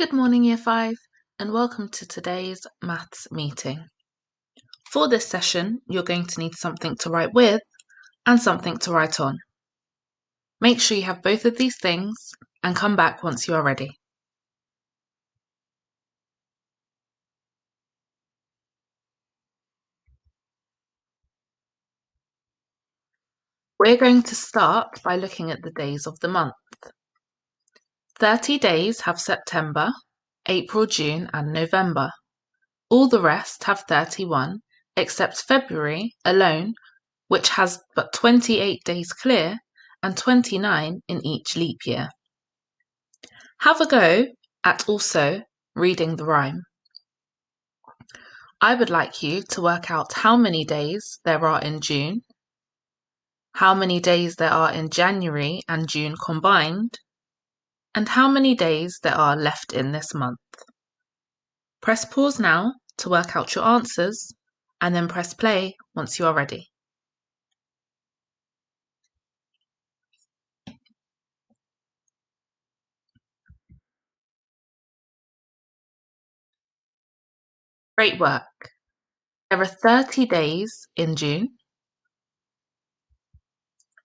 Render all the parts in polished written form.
Good morning, Year 5, and welcome to today's maths meeting. For this session, you're going to need something to write with and something to write on. Make sure you have both of these things and come back once you are ready. We're going to start by looking at the days of the month. 30 days have September, April, June, and November. All the rest have 31, except February alone, which has but 28 days clear and 29 in each leap year. Have a go at also reading the rhyme. I would like you to work out how many days there are in June, how many days there are in January and June combined, and how many days there are left in this month. Press pause now to work out your answers, and then press play once you are ready. Great work. There are 30 days in June.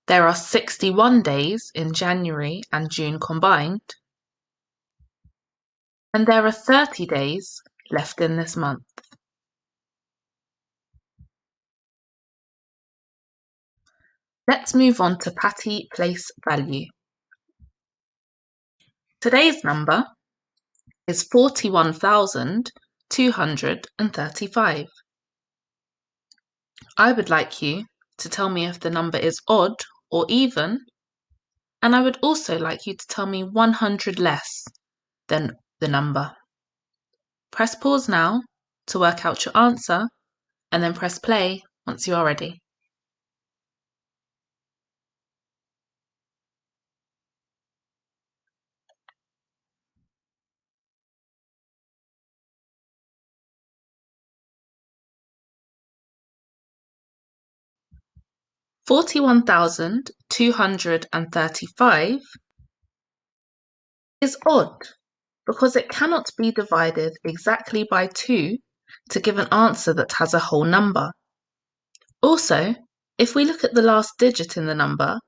There are 61 days in January and June combined. And there are 30 days left in this month. Let's move on to Patty Place Value. Today's number is 41,235. I would like you to tell me if the number is odd or even, and I would also like you to tell me 100 less than the number. Press pause now to work out your answer, and then press play once you are ready. $41,235 is odd because it cannot be divided exactly by 2 to give an answer that has a whole number. Also, if we look at the last digit in the number,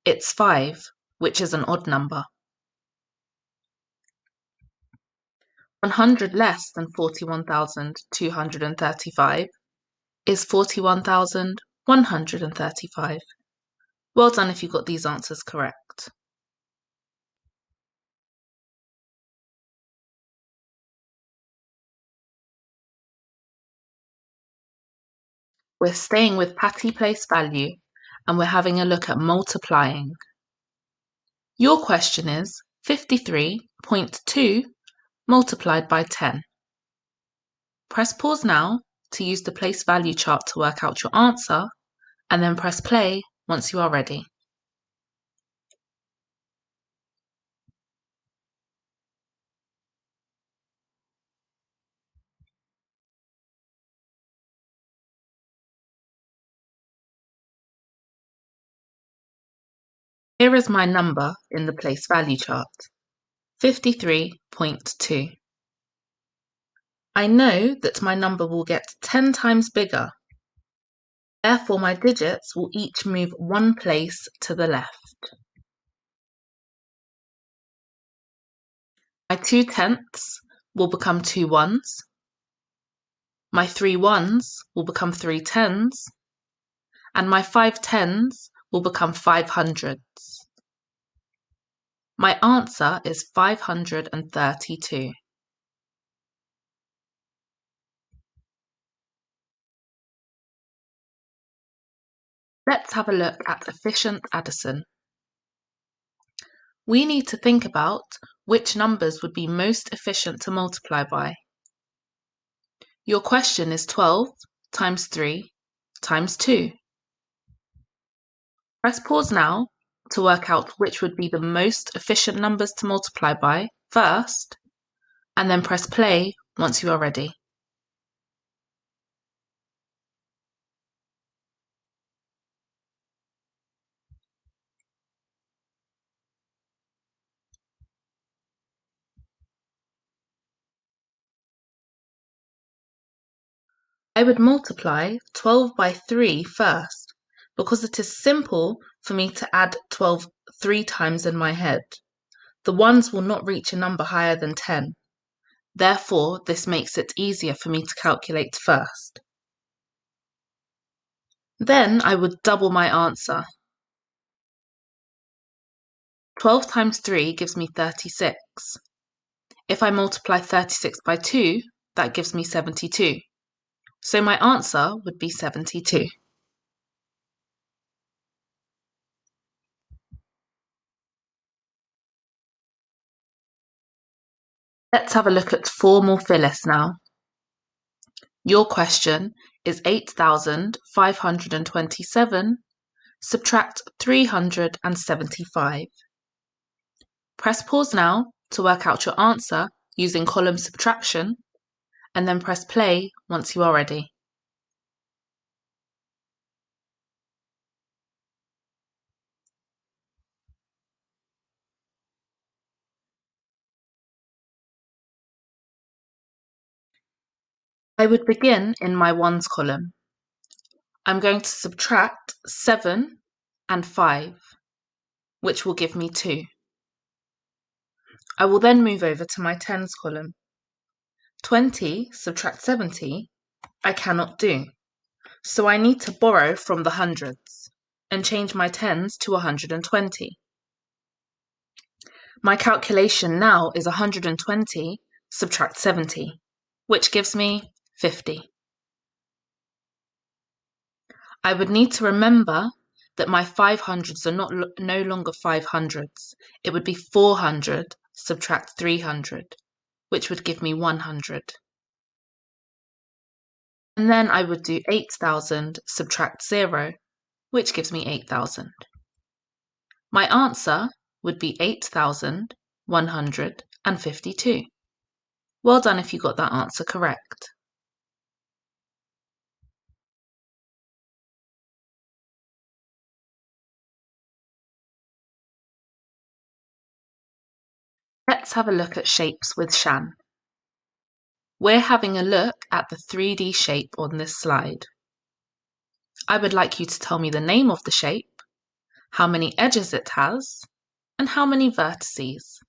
it's 5, which is an odd number. 100 less than 41,235 is 41,135. Well done if you got these answers correct. We're staying with Patty Place Value, and we're having a look at multiplying. Your question is 53.2 multiplied by 10. Press pause now to use the place value chart to work out your answer, and then press play once you are ready. Here is my number in the place value chart, 53.2. I know that my number will get 10 times bigger. Therefore, my digits will each move one place to the left. My 2 tenths will become 2 ones. My 3 ones will become 3 tens. And my 5 tens will become 5 hundredths. My answer is 532. Let's have a look at efficient addition. We need to think about which numbers would be most efficient to multiply by. Your question is 12 times 3 times 2. Press pause now to work out which would be the most efficient numbers to multiply by first, and then press play once you are ready. I would multiply 12 by 3 first, because it is simple for me to add 12 3 times in my head. The ones will not reach a number higher than 10. Therefore, this makes it easier for me to calculate first. Then I would double my answer. 12 times 3 gives me 36. If I multiply 36 by 2, that gives me 72. So my answer would be 72. Let's have a look at formal Phyllis now. Your question is 8,527 subtract 375. Press pause now to work out your answer using column subtraction, and then press play once you are ready. I would begin in my ones column. I'm going to subtract 7 and 5, which will give me 2. I will then move over to my tens column. 20 subtract 70, I cannot do. So I need to borrow from the hundreds and change my tens to 120. My calculation now is 120 subtract 70, which gives me 50. I would need to remember that my 500s are no longer 500s. It would be 400 subtract 300, which would give me 100. And then I would do 8,000 subtract 0, which gives me 8,000. My answer would be 8,152. Well done if you got that answer correct. Let's have a look at shapes with Shan. We're having a look at the 3D shape on this slide. I would like you to tell me the name of the shape, how many edges it has, and how many vertices.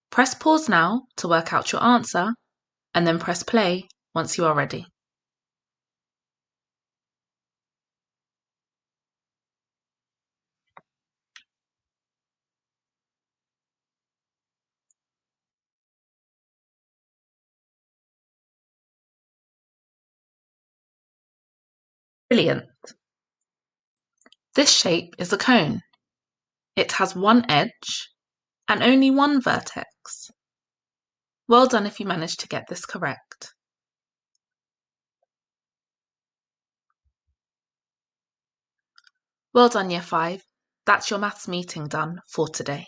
Press pause now to work out your answer, and then press play once you are ready. Brilliant. This shape is a cone. It has one edge and only one vertex. Well done if you managed to get this correct. Well done, Year 5. That's your maths meeting done for today.